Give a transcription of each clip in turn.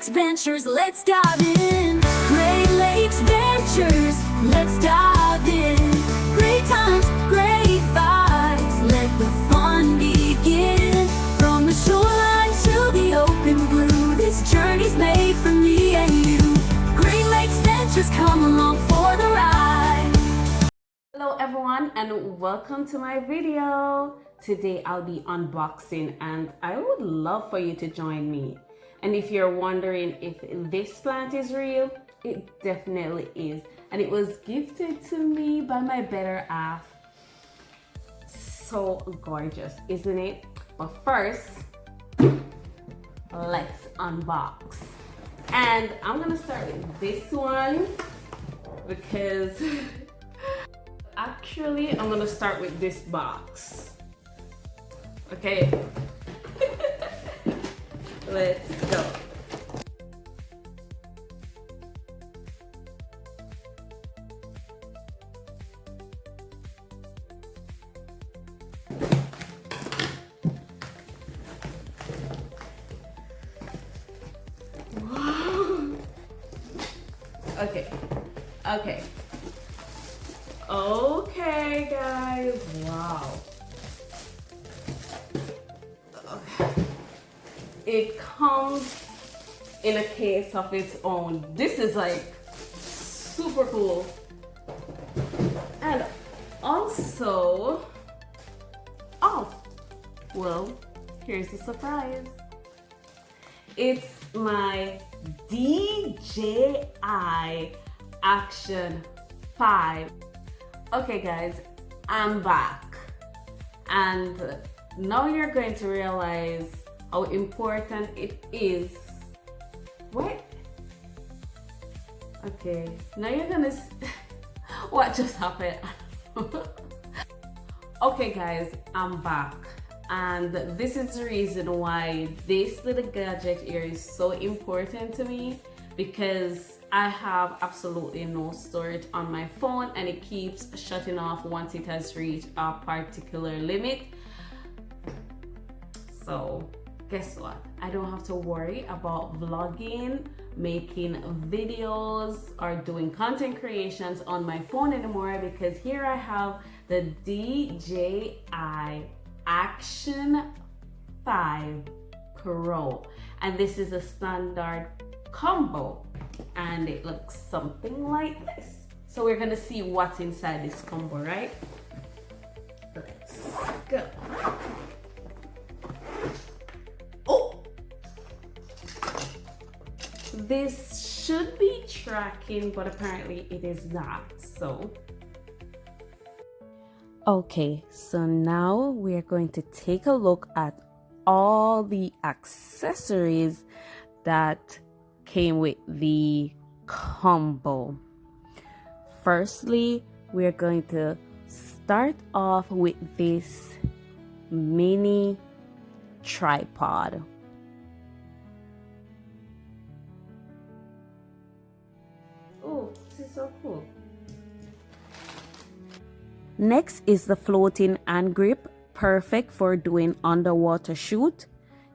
Lakes Ventures, let's dive in. Great Lakes Ventures, let's dive in. Great times, great vibes, let the fun begin. From the shoreline to the open blue, this journey's made for me and you. Great Lakes Ventures, come along for the ride. Hello everyone and welcome to my video. Today I'll be unboxing and I would love for you to join me. And if you're wondering if this plant is real, it definitely is. And it was gifted to me by my better half. So gorgeous, isn't it? But first, let's unbox. And I'm gonna start with this one because actually I'm gonna start with this box. Okay. Let's go. Wow. Okay. Okay, guys. Wow. It comes in a case of its own. This is like super cool. And also, oh, well, here's the surprise. It's my DJI Action 5. Okay guys, I'm back. And now you're going to realize how important it is. What? Okay, now you're gonna what just happened? Okay guys, I'm back. And this is the reason why this little gadget here is so important to me, because I have absolutely no storage on my phone and it keeps shutting off once it has reached a particular limit. So guess what? I don't have to worry about vlogging, making videos, or doing content creations on my phone anymore, because here I have the DJI Action 5 Pro, and this is a standard combo and it looks something like this. So we're gonna see what's inside this combo, right? Let's go. Oh, this should be tracking, but apparently it is not. So okay, so now we're going to take a look at all the accessories that came with the combo. Firstly, we're going to start off with this mini tripod. Oh, this is so cool. Next is the floating hand grip, perfect for doing underwater shoot.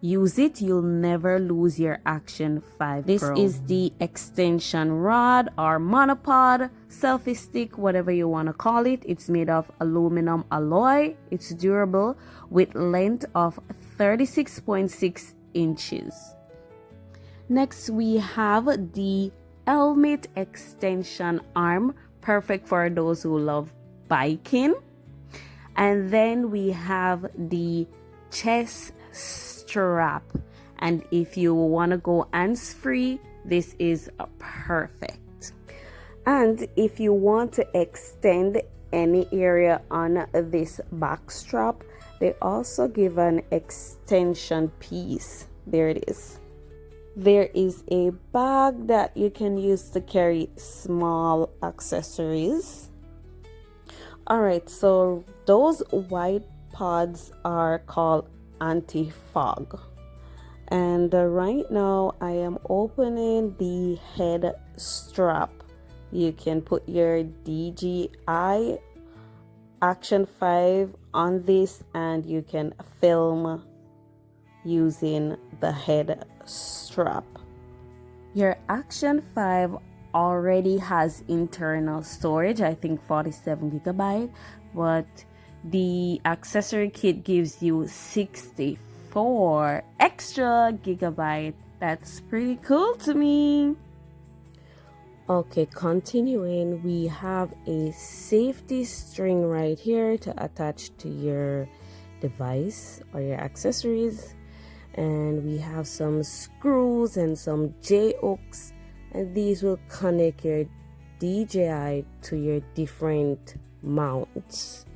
Use it, you'll never lose your Action 5 Pro. This is the extension rod or monopod, selfie stick, whatever you want to call it. It's made of aluminum alloy. It's durable with length of 36.6 inches. Next, we have the helmet extension arm, perfect for those who love biking. And then we have the chest strap, and if you want to go hands-free, this is perfect. And if you want to extend any area on this back strap, they also give an extension piece. There it is. There is a bag that you can use to carry small accessories. Alright, so those white pods are called anti-fog, and right now I am opening the head strap. You can put your DJI Action 5 on this and you can film using the head strap. Your Action 5 already has internal storage, I think 47 gigabyte, but the accessory kit gives you 64 extra gigabyte. That's pretty cool to me. Okay, continuing, we have a safety string right here to attach to your device or your accessories, and we have some screws and some J-hooks, and these will connect your DJI to your different mounts.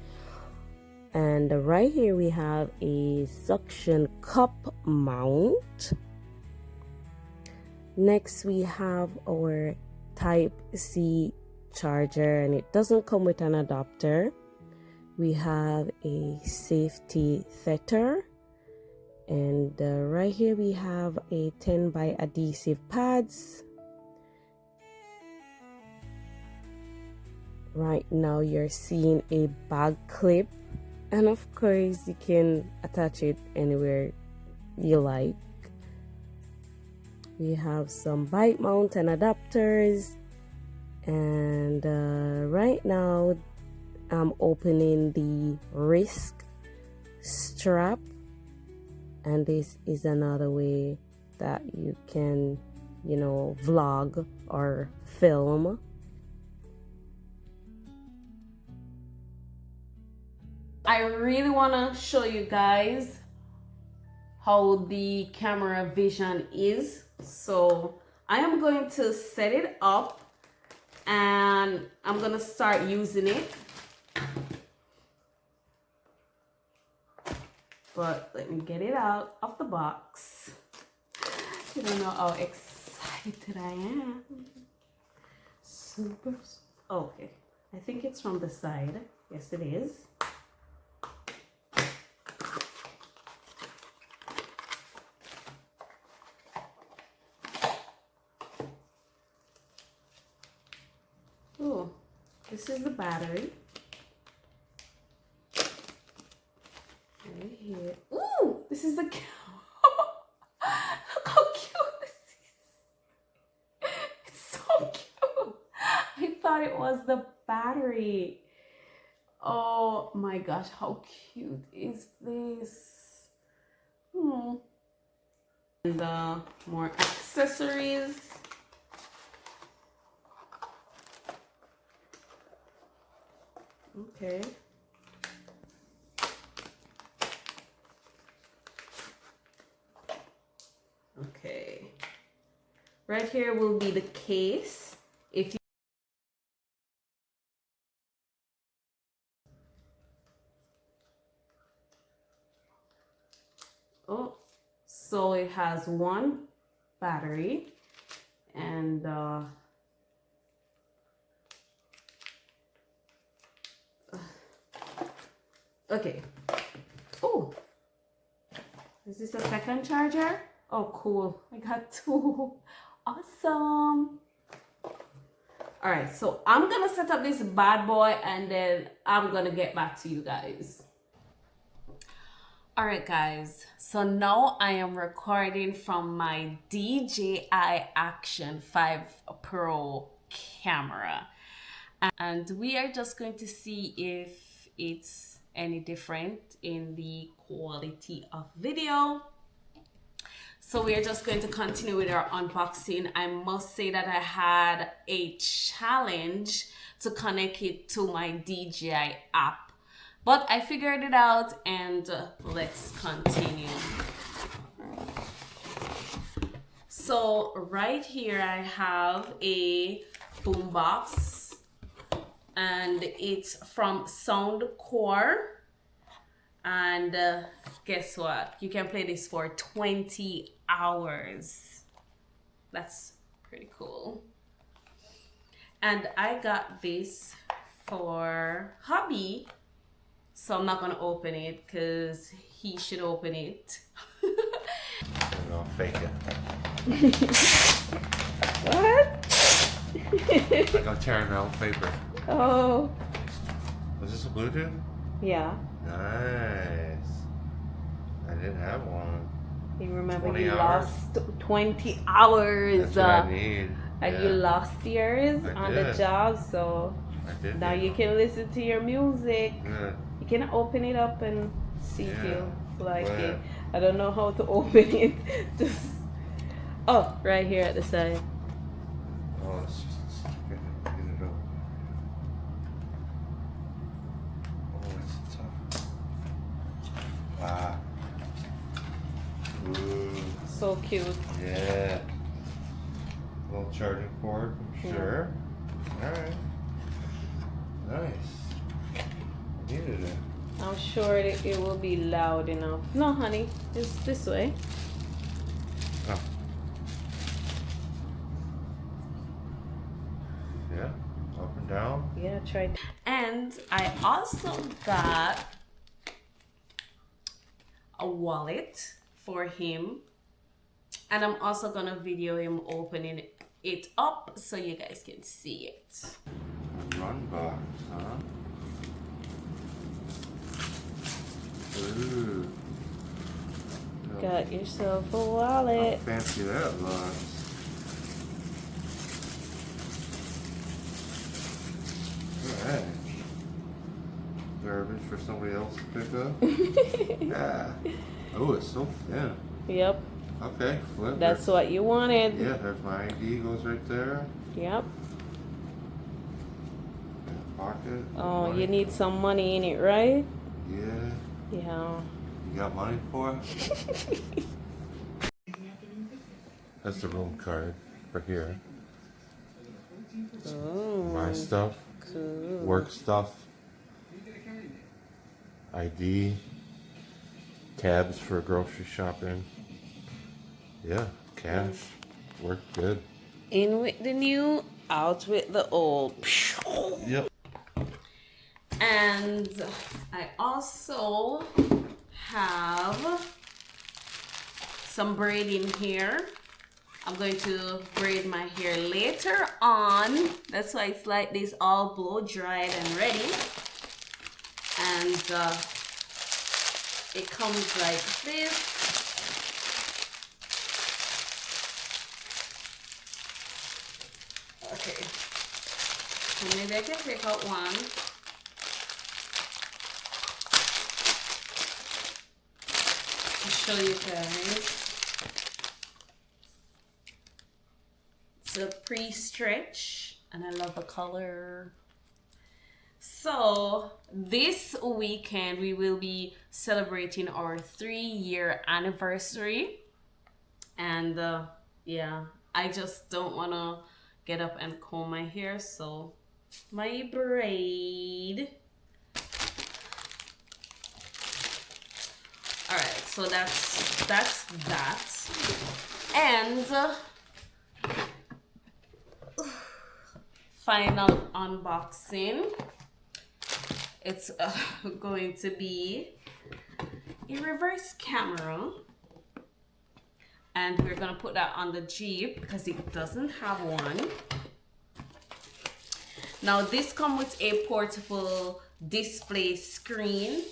And right here we have a suction cup mount. Next we have our Type-C charger, and it doesn't come with an adapter. We have a safety tether, and right here we have a 10 by adhesive pads. Right now you're seeing a bag clip, and of course you can attach it anywhere you like. We have some bike mount and adapters, and right now I'm opening the wrist strap, and this is another way that you can, you know, vlog or film. I really want to show you guys how the camera vision is. So I am going to set it up and I'm going to start using it. But let me get it out of the box. You don't know how excited I am. Super. Okay. I think it's from the side. Yes, it is. Oh, this is the battery. Right here. Ooh, this is the camera. Look how cute this is. It's so cute. I thought it was the battery. Oh my gosh, how cute is this? And more accessories. Okay. Okay. Right here will be the case. If you so it has one battery and okay. Oh, is this a second charger? Oh, cool. I got two. Awesome. All right, so I'm gonna set up this bad boy and then I'm gonna get back to you guys. All right, guys, so now I am recording from my DJI Action 5 Pro camera, and we are just going to see if it's any different in the quality of video. So we are just going to continue with our unboxing. I must say that I had a challenge to connect it to my DJI app, but I figured it out, and let's continue. So right here I have a boombox, and it's from Soundcore. And guess what? You can play this for 20 hours. That's pretty cool. And I got this for hubby. So I'm not gonna open it because he should open it. I'll fake it. What? Like I'm tearing out paper. Oh. Was this a Bluetooth? Yeah. Nice. I didn't have one. You remember 20 you hours. lost 20 hours. That's what I need. And Yeah. you lost yours I on the did. job, so I did. now need you one. can listen to your music. Good. You can open it up and see if Yeah. you like Go it. ahead. I don't know how to open it. Just right here at the side. Oh, it's just stick it. Get it up. Oh, it's tough. Wow. Ooh. So cute. Yeah. Little charging cord, I'm sure. Alright. Nice. I needed it. I'm sure it will be loud enough. No, honey, it's this way. Oh. Yeah. Up and down. Yeah, try. And I also got a wallet for him, and I'm also gonna video him opening it up so you guys can see it. A run box, huh? Ooh. Got yourself a How wallet. fancy that looks. Alright. Garbage for somebody else to pick up? Yeah. Oh, it's so thin. Yep, Okay, flip. that's what you wanted. Yeah, there's my ID, goes right there. Yep. Pocket. Oh, money. you need some money in it, right? Yeah. Yeah. You got money for it? That's the room card for here. Oh, My stuff, cool. work stuff, ID, tabs for grocery shopping. Yeah, cash. Worked good. In with the new, out with the old. Yep. And I also have some braiding here. I'm going to braid my hair later on. That's why it's like this, all blow dried and ready. And it comes like this. Okay. So maybe I can take out one. To show you guys. It's a pre-stretch and I love the color. So this weekend we will be celebrating our 3-year anniversary, and yeah, I just don't want to get up and comb my hair, so my braid. All right, so that's that. And final unboxing. It's going to be a reverse camera, and we're gonna put that on the Jeep because it doesn't have one. Now this comes with a portable display screen.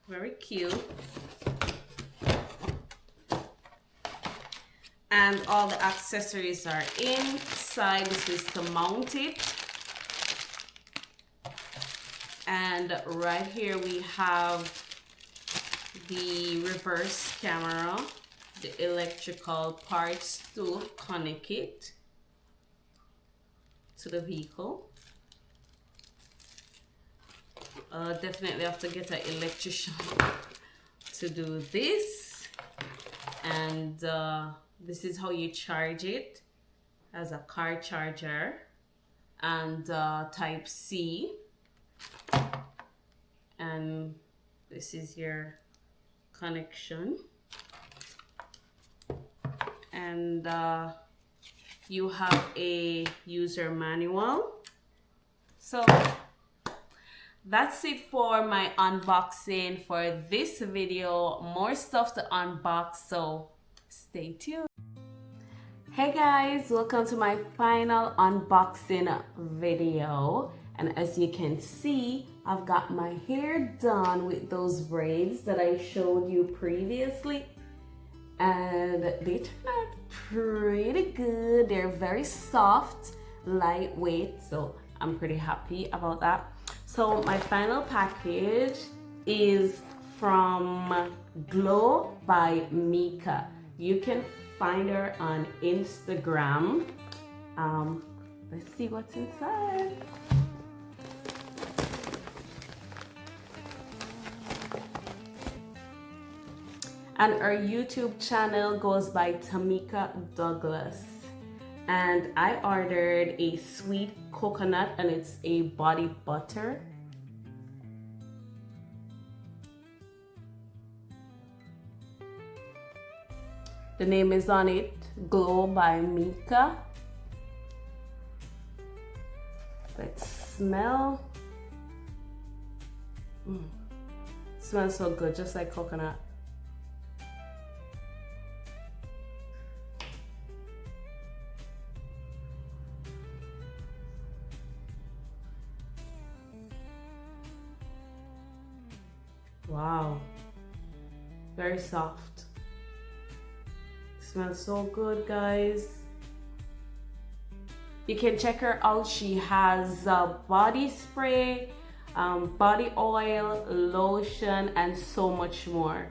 Very cute. And all the accessories are inside. This is to mount it. And right here we have the reverse camera, the electrical parts to connect it to the vehicle. Definitely have to get an electrician to do this. And this is how you charge it, as a car charger, and type C. And this is your connection. And you have a user manual. So that's it for my unboxing for this video. More stuff to unbox, so stay tuned. Hey guys, welcome to my final unboxing video. And as you can see, I've got my hair done with those braids that I showed you previously, and they turned out pretty good. They're very soft, lightweight, so I'm pretty happy about that. So my final package is from Glow by Mika. You can find her on Instagram. Let's see what's inside. And her YouTube channel goes by Tamika Douglas. And I ordered a sweet coconut, and it's a body butter. The name is on it, Glow by Mika. Let's smell. Smells so good, just like coconut. Wow, very soft. Smells so good, guys. You can check her out. She has body spray, body oil, lotion, and so much more.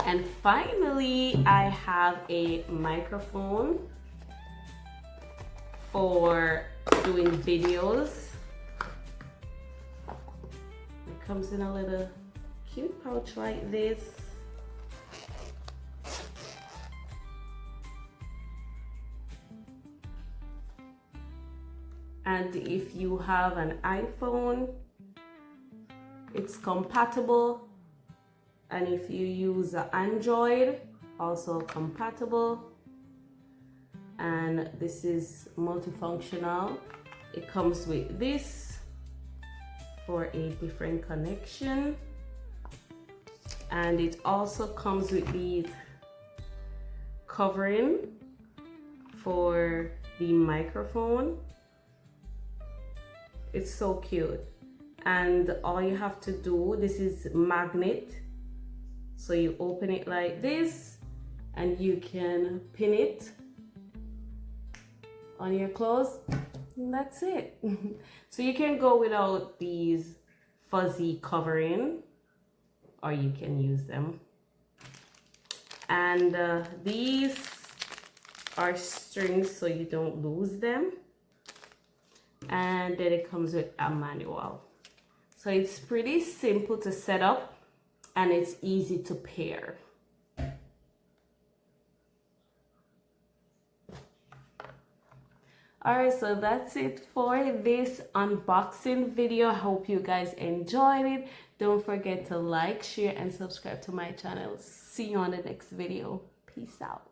And finally, I have a microphone for doing videos. It comes in a little cute pouch like this. And if you have an iPhone, it's compatible. And if you use an Android, also compatible. And this is multifunctional. It comes with this for a different connection. And it also comes with the covering for the microphone. It's so cute. And all you have to do, this is magnet. So you open it like this and you can pin it on your clothes. And that's it. So you can go without these fuzzy covering, or you can use them. And these are strings so you don't lose them. And then it comes with a manual. So it's pretty simple to set up and it's easy to pair. Alright, so that's it for this unboxing video. I hope you guys enjoyed it. Don't forget to like, share, and subscribe to my channel. See you on the next video. Peace out.